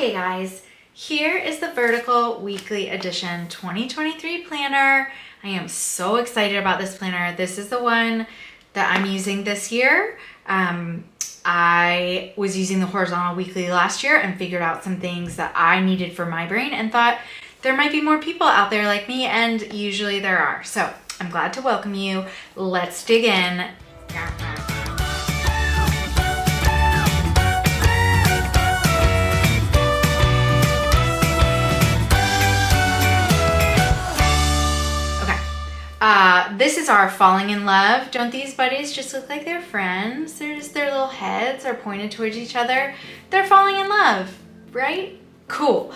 Okay guys, here is the Vertical Weekly Edition 2023 planner. I am so excited about this planner. This is the one that I'm using this year. I was using the Horizontal Weekly last year and figured out some things that I needed for my brain and thought there might be more people out there like me, and usually there are. So I'm glad to welcome you. Let's dig in. This is our falling in love. Don't these buddies just look like they're friends? Their little heads are pointed towards each other. They're falling in love, right? Cool.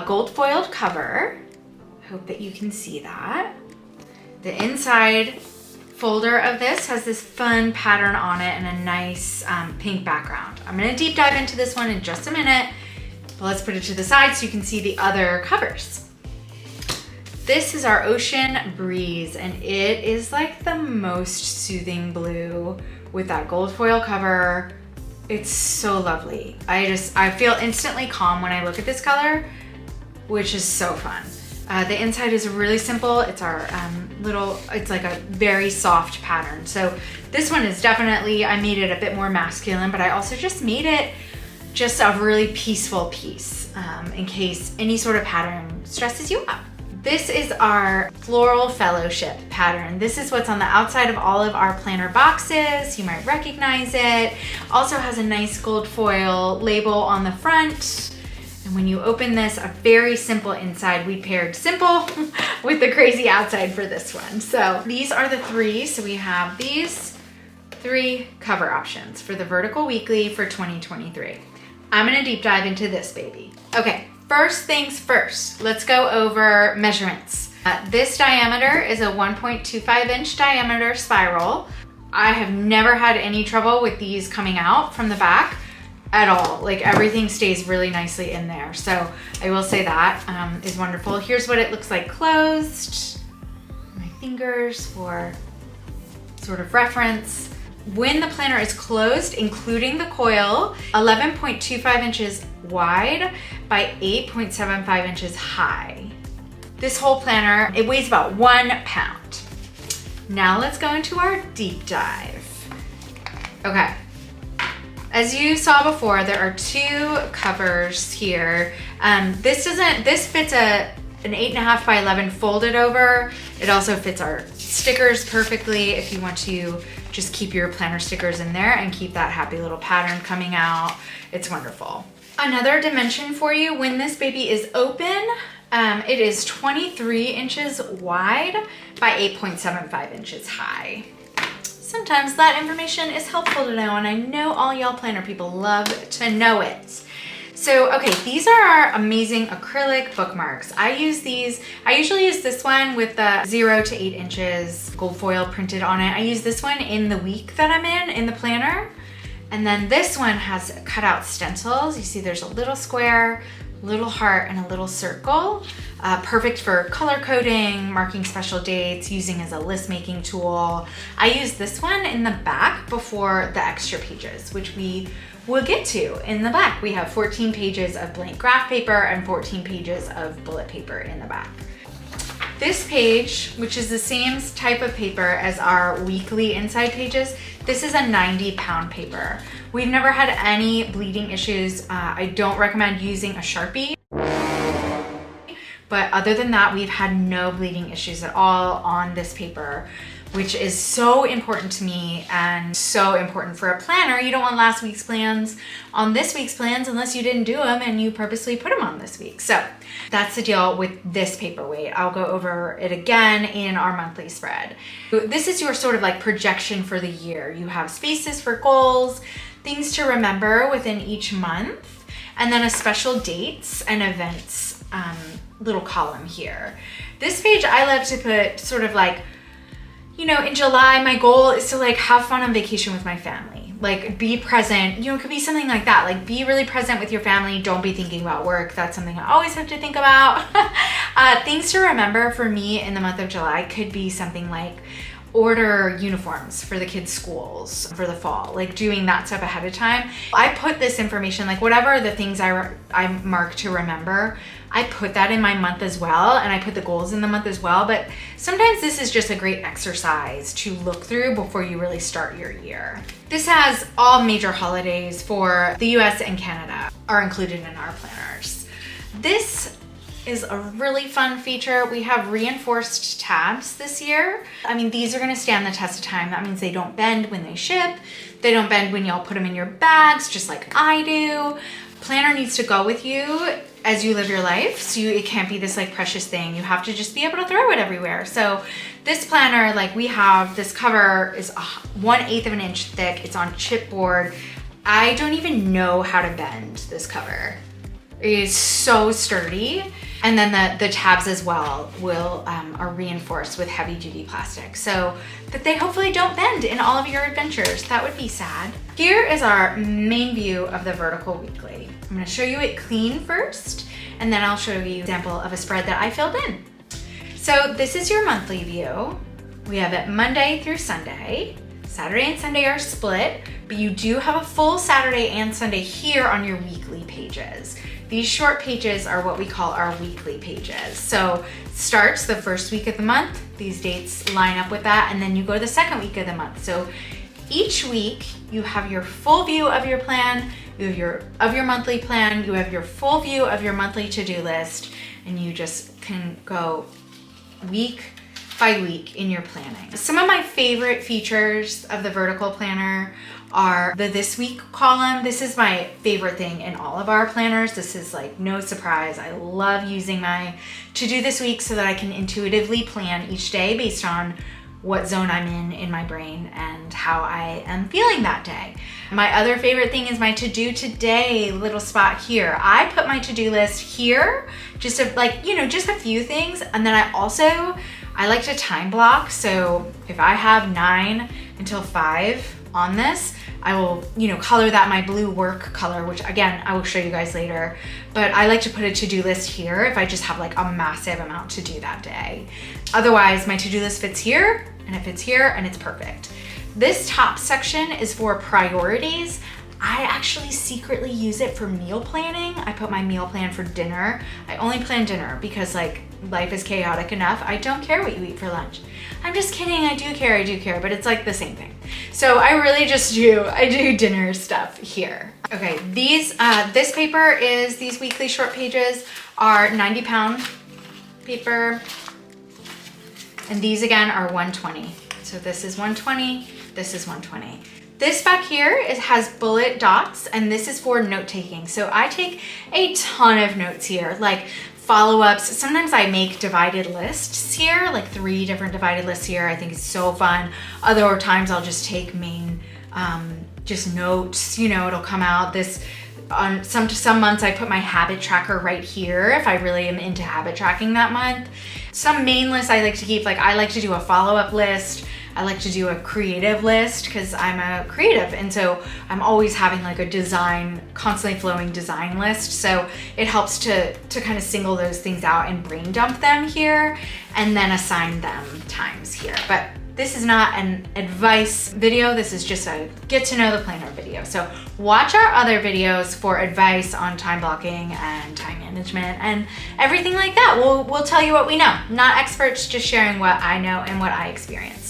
Gold foiled cover. Hope that you can see that. The inside folder of this has this fun pattern on it and a nice pink background. I'm gonna deep dive into this one in just a minute, but let's put it to the side so you can see the other covers. This is our Ocean Breeze, and it is like the most soothing blue with that gold foil cover. It's so lovely. I feel instantly calm when I look at this color, which is so fun. The inside is really simple. It's our it's like a very soft pattern. So this one is definitely, I made it a bit more masculine, but I also just made it just a really peaceful piece in case any sort of pattern stresses you out. This is our Floral Fellowship pattern. This is what's on the outside of all of our planner boxes. You might recognize it. Also has a nice gold foil label on the front. And when you open this, a very simple inside. We paired simple with the crazy outside for this one. So these are the three. So we have these three cover options for the Vertical Weekly for 2023. I'm gonna deep dive into this baby. Okay. First things first, let's go over measurements. This diameter is a 1.25 inch diameter spiral. I have never had any trouble with these coming out from the back at all. Like everything stays really nicely in there. So I will say that is wonderful. Here's what it looks like closed. My fingers for sort of reference. When the planner is closed, including the coil, 11.25 inches wide by 8.75 inches high. This whole planner, it weighs about 1 pound. Now let's go into our deep dive. Okay, as you saw before, there are two covers here. This fits an 8.5 by 11 folded over. It also fits our stickers perfectly if you want to just keep your planner stickers in there and keep that happy little pattern coming out. It's wonderful. Another dimension for you, when this baby is open, it is 23 inches wide by 8.75 inches high. Sometimes that information is helpful to know, and I know all y'all planner people love to know it. So, okay, these are our amazing acrylic bookmarks. I usually use this one with the 0 to 8 inches gold foil printed on it. I use this one in the week that I'm in the planner. And then this one has cutout stencils. You see there's a little square, little heart, and a little circle. Perfect for color coding, marking special dates, using as a list making tool. I use this one in the back before the extra pages, which we'll get to in the back. We have 14 pages of blank graph paper and 14 pages of bullet paper in the back. This page, which is the same type of paper as our weekly inside pages, this is a 90-pound paper. We've never had any bleeding issues. I don't recommend using a Sharpie, but other than that, we've had no bleeding issues at all on this paper, which is so important to me and so important for a planner. You don't want last week's plans on this week's plans unless you didn't do them and you purposely put them on this week. So that's the deal with this paperweight. I'll go over it again in our monthly spread. This is your sort of like projection for the year. You have spaces for goals, things to remember within each month, and then a special dates and events little column here. This page I love to put sort of like, you know, in July, my goal is to like have fun on vacation with my family. Like be present, you know, it could be something like that. Like be really present with your family. Don't be thinking about work. That's something I always have to think about. Things to remember for me in the month of July could be something like order uniforms for the kids' schools for the fall, like doing that stuff ahead of time. I put this information, like whatever the things I mark to remember, I put that in my month as well, and I put the goals in the month as well. But sometimes this is just a great exercise to look through before you really start your year. This has all major holidays for the US and Canada are included in our planners. This is a really fun feature. We have reinforced tabs this year. I mean, these are gonna stand the test of time. That means they don't bend when they ship. They don't bend when y'all put them in your bags, just like I do. Planner needs to go with you as you live your life. So it can't be this like precious thing. You have to just be able to throw it everywhere. So this planner, like we have, this cover is 1/8 of an inch thick. It's on chipboard. I don't even know how to bend this cover. It is so sturdy. And then the tabs as well are reinforced with heavy duty plastic so that they hopefully don't bend in all of your adventures. That would be sad. Here is our main view of the vertical weekly. I'm gonna show you it clean first, and then I'll show you an example of a spread that I filled in. So this is your monthly view. We have it Monday through Sunday. Saturday and Sunday are split, but you do have a full Saturday and Sunday here on your weekly pages. These short pages are what we call our weekly pages. So starts the first week of the month, these dates line up with that, and then you go to the second week of the month. So each week you have your full view of your plan, you have your monthly plan, you have your full view of your monthly to-do list, and you just can go week by week in your planning. Some of my favorite features of the vertical planner are the this week column. This is my favorite thing in all of our planners. This is like no surprise. I love using my to do this week so that I can intuitively plan each day based on what zone I'm in my brain and how I am feeling that day. My other favorite thing is my to do today little spot here. I put my to-do list here, just just a few things. And then I like to time block. So if I have 9 until 5 on this, I will, color that my blue work color, which again, I will show you guys later. But I like to put a to-do list here if I just have like a massive amount to do that day. Otherwise, my to-do list fits here and it fits here and it's perfect. This top section is for priorities. I actually secretly use it for meal planning. I put my meal plan for dinner. I only plan dinner because life is chaotic enough. I don't care what you eat for lunch. I'm just kidding, I do care, but it's like the same thing. So I really just do dinner stuff here. Okay, this paper these weekly short pages are 90-pound paper. And these again are 120. So this is 120, this is 120. This back here, it has bullet dots, and this is for note taking. So I take a ton of notes here, like follow-ups. Sometimes I make divided lists here, like 3 different divided lists here. I think it's so fun. Other times I'll just take main, just notes, it'll come out. On some months I put my habit tracker right here if I really am into habit tracking that month. Some main lists I like to keep, like I like to do a follow-up list. I like to do a creative list because I'm a creative, and so I'm always having like a design, constantly flowing design list. So it helps to kind of single those things out and brain dump them here and then assign them times here. But this is not an advice video. This is just a get to know the planner video. So watch our other videos for advice on time blocking and time management and everything like that. We'll tell you what we know. Not experts, just sharing what I know and what I experience.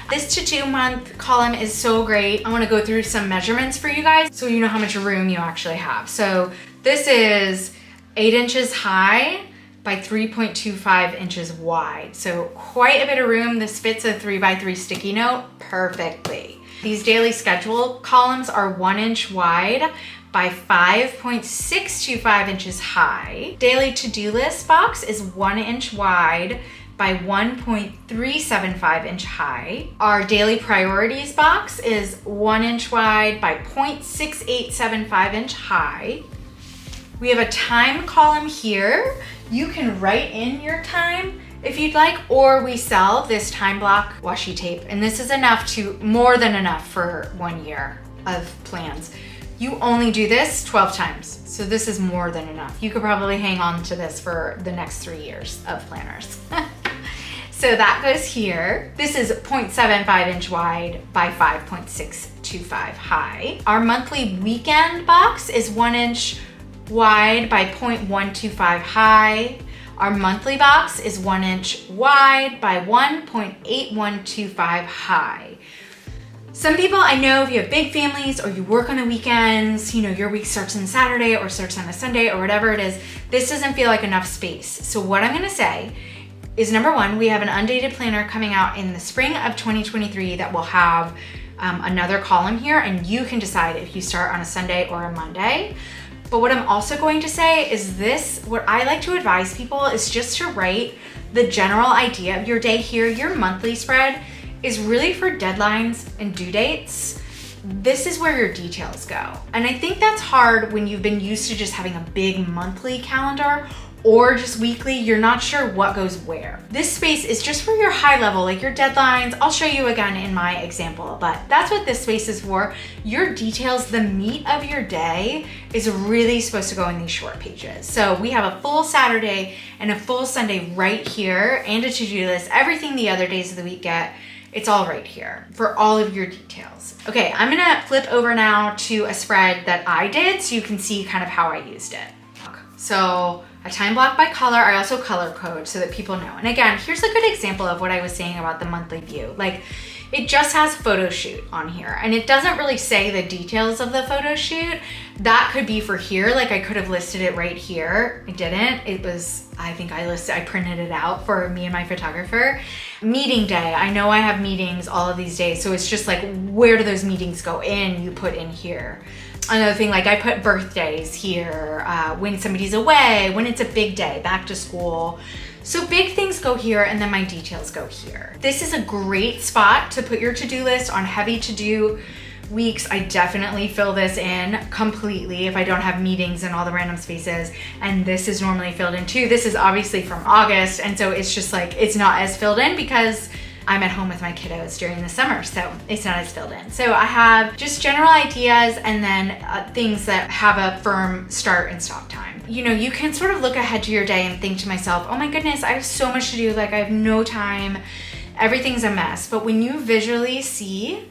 This to-do month column is so great. I want to go through some measurements for you guys so you know how much room you actually have. So this is 8 inches high by 3.25 inches wide. So quite a bit of room. This fits a 3x3 sticky note perfectly. These daily schedule columns are 1 inch wide by 5.625 inches high. Daily to-do list box is 1 inch wide by 1.375 inch high. Our daily priorities box is 1 inch wide by 0.6875 inch high. We have a time column here. You can write in your time if you'd like, or we sell this time block washi tape, and this is more than enough for 1 year of plans. You only do this 12 times, so this is more than enough. You could probably hang on to this for the next 3 years of planners. So that goes here. This is 0.75 inch wide by 5.625 high. Our monthly weekend box is 1 inch wide by 0.125 high. Our monthly box is 1 inch wide by 1.8125 high. Some people, I know if you have big families or you work on the weekends, you know, your week starts on Saturday or starts on a Sunday or whatever it is, this doesn't feel like enough space. So what I'm gonna say is, number one, we have an undated planner coming out in the spring of 2023 that will have another column here, and you can decide if you start on a Sunday or a Monday. But what I'm also going to say is this, what I like to advise people is just to write the general idea of your day here. Your monthly spread is really for deadlines and due dates. This is where your details go. And I think that's hard when you've been used to just having a big monthly calendar or just weekly. You're not sure what goes where. This space is just for your high level, like your deadlines. I'll show you again in my example, but that's what this space is for. Your details, the meat of your day is really supposed to go in these short pages. So we have a full Saturday and a full Sunday right here and a to-do list. Everything the other days of the week get, it's all right here for all of your details. Okay, I'm gonna flip over now to a spread that I did so you can see kind of how I used it. So I time block by color. I also color code so that people know. And again, here's a good example of what I was saying about the monthly view. Like, it just has photo shoot on here and it doesn't really say the details of the photo shoot. That could be for here. Like, I could have listed it right here. I didn't. It was, I think I printed it out for me and my photographer. Meeting day. I know I have meetings all of these days. So it's just like, where do those meetings go in? You put in here. Another thing, like I put birthdays here, when somebody's away, when it's a big day, back to school. So big things go here and then my details go here. This is a great spot to put your to-do list on heavy to-do weeks. I definitely fill this in completely if I don't have meetings in all the random spaces. And this is normally filled in too. This is obviously from August. And so it's just like, it's not as filled in because I'm at home with my kiddos during the summer, so it's not as filled in. So I have just general ideas and then things that have a firm start and stop time. You know, you can sort of look ahead to your day and think to myself, oh my goodness, I have so much to do. Like, I have no time. Everything's a mess. But when you visually see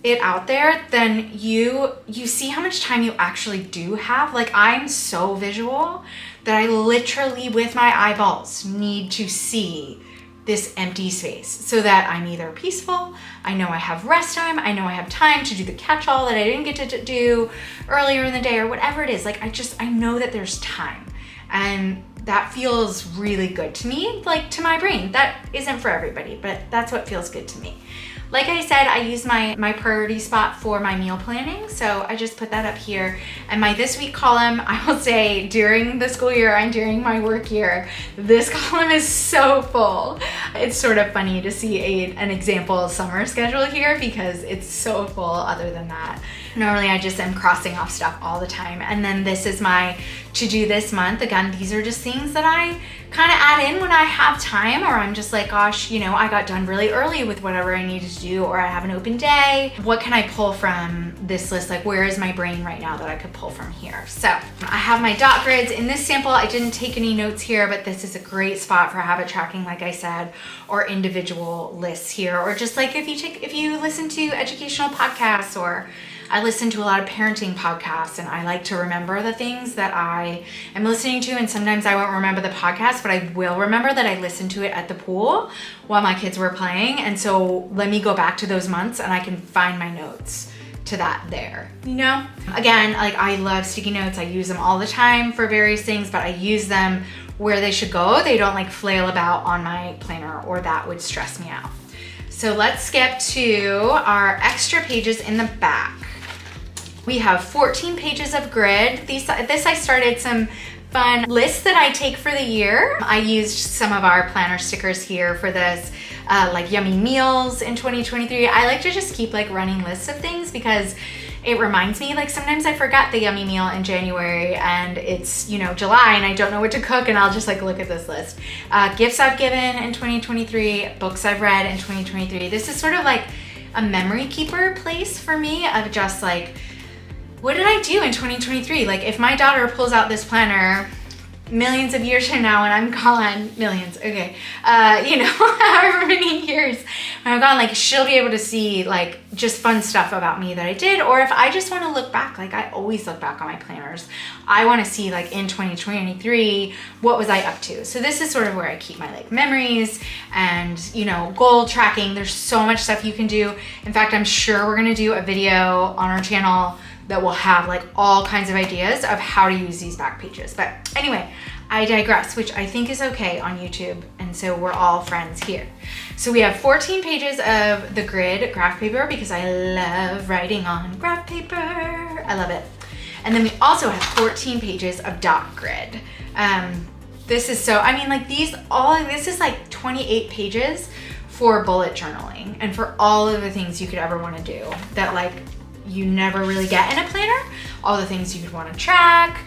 it out there, then you see how much time you actually do have. Like, I'm so visual that I literally, with my eyeballs, need to see this empty space so that I'm either peaceful, I know I have rest time, I know I have time to do the catch-all that I didn't get to do earlier in the day or whatever it is. Like, I know that there's time, and that feels really good to me, like to my brain. That isn't for everybody, but that's what feels good to me. Like I said, I use my priority spot for my meal planning. So I just put that up here. And my this week column, I will say during the school year and during my work year, this column is so full. It's sort of funny to see an example summer schedule here because it's so full other than that. Normally I just am crossing off stuff all the time. And then this is my to do this month. Again, these are just things that I kind of add in when I have time, or I'm just like, gosh, you know, I got done really early with whatever I needed to do, or I have an open day. What can I pull from this list? Like, where is my brain right now that I could pull from here? So I have my dot grids. In this sample, I didn't take any notes here, but this is a great spot for habit tracking, like I said, or individual lists here, or just like if you listen to educational podcasts, or I listen to a lot of parenting podcasts, and I like to remember the things that I am listening to, and sometimes I won't remember the podcast, but I will remember that I listened to it at the pool while my kids were playing. And so let me go back to those months and I can find my notes to that there, you know? Again, like, I love sticky notes. I use them all the time for various things, but I use them where they should go. They don't like flail about on my planner, or that would stress me out. So let's skip to our extra pages in the back. We have 14 pages of grid. This I started some fun lists that I take for the year. I used some of our planner stickers here for this, like yummy meals in 2023. I like to just keep like running lists of things because it reminds me, like sometimes I forget the yummy meal in January and it's, you know, July and I don't know what to cook, and I'll just like look at this list. Gifts I've given in 2023, books I've read in 2023. This is sort of like a memory keeper place for me of just like, what did I do in 2023? Like, if my daughter pulls out this planner millions of years from now when I'm gone, millions, okay, you know, however many years when I'm gone, like she'll be able to see like just fun stuff about me that I did. Or if I just want to look back, like I always look back on my planners, I want to see like in 2023, what was I up to? So this is sort of where I keep my like memories and, you know, goal tracking. There's so much stuff you can do. In fact, I'm sure we're going to do a video on our channel that will have like all kinds of ideas of how to use these back pages. But anyway, I digress, which I think is okay on YouTube. And so we're all friends here. So we have 14 pages of the grid graph paper because I love writing on graph paper. I love it. And then we also have 14 pages of dot grid. This is so, I mean like this is like 28 pages for bullet journaling and for all of the things you could ever want to do that like you never really get in a planner, all the things you would want to track,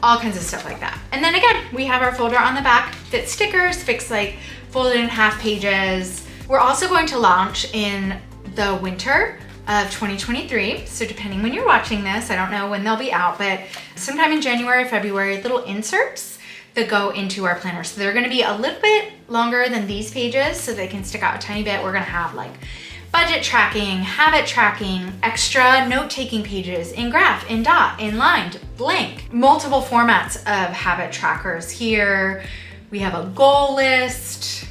all kinds of stuff like that. And then again, we have our folder on the back that stickers, fixed like folded in half pages. We're also going to launch in the winter of 2023. So depending when you're watching this, I don't know when they'll be out, but sometime in January, February, little inserts that go into our planner. So they're gonna be a little bit longer than these pages so they can stick out a tiny bit. We're gonna have like budget tracking, habit tracking, extra note-taking pages in graph, in dot, in lined, blank. Multiple formats of habit trackers here. We have a goal list.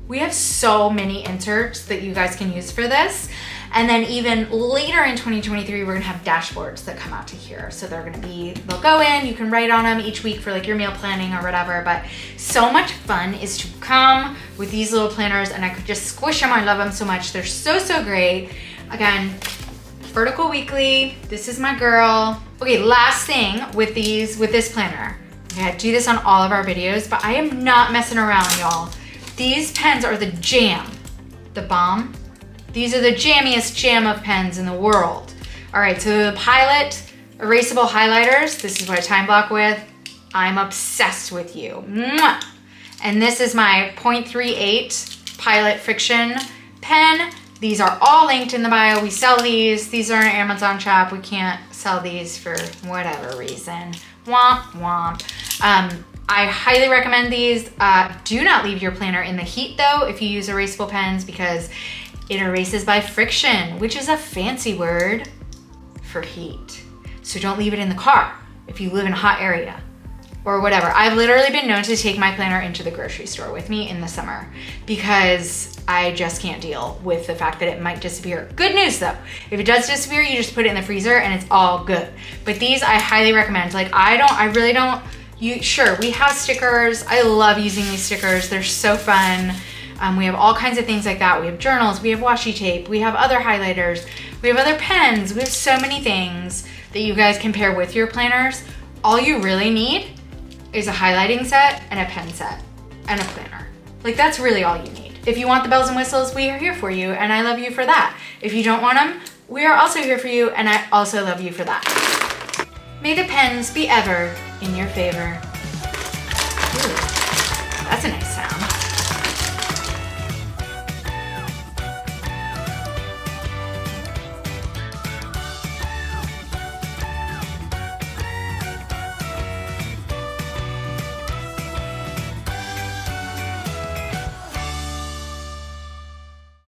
We have so many inserts that you guys can use for this. And then even later in 2023, we're gonna have dashboards that come out to here. So they'll go in, you can write on them each week for like your meal planning or whatever, but so much fun is to come with these little planners and I could just squish them. I love them so much. They're so, so great. Again, vertical weekly, this is my girl. Okay, last thing with this planner. Okay, I do this on all of our videos, but I am not messing around, y'all. These pens are the jam, the bomb. These are the jammiest jam of pens in the world. All right, so the Pilot erasable highlighters, this is what I time block with. I'm obsessed with you. Mwah! And this is my 0.38 Pilot Friction pen. These are all linked in the bio. We sell these. These are an Amazon shop. We can't sell these for whatever reason. Womp, womp. I highly recommend these. Do not leave your planner in the heat though if you use erasable pens because it erases by friction, which is a fancy word for heat. So don't leave it in the car if you live in a hot area or whatever. I've literally been known to take my planner into the grocery store with me in the summer because I just can't deal with the fact that it might disappear. Good news though, if it does disappear, you just put it in the freezer and it's all good. But these I highly recommend. Like sure, we have stickers. I love using these stickers. They're so fun. We have all kinds of things like that. We have journals, we have washi tape, we have other highlighters, we have other pens. We have so many things that you guys can pair with your planners. All you really need is a highlighting set and a pen set and a planner. Like that's really all you need. If you want the bells and whistles, we are here for you and I love you for that. If you don't want them, we are also here for you and I also love you for that. May the pens be ever in your favor.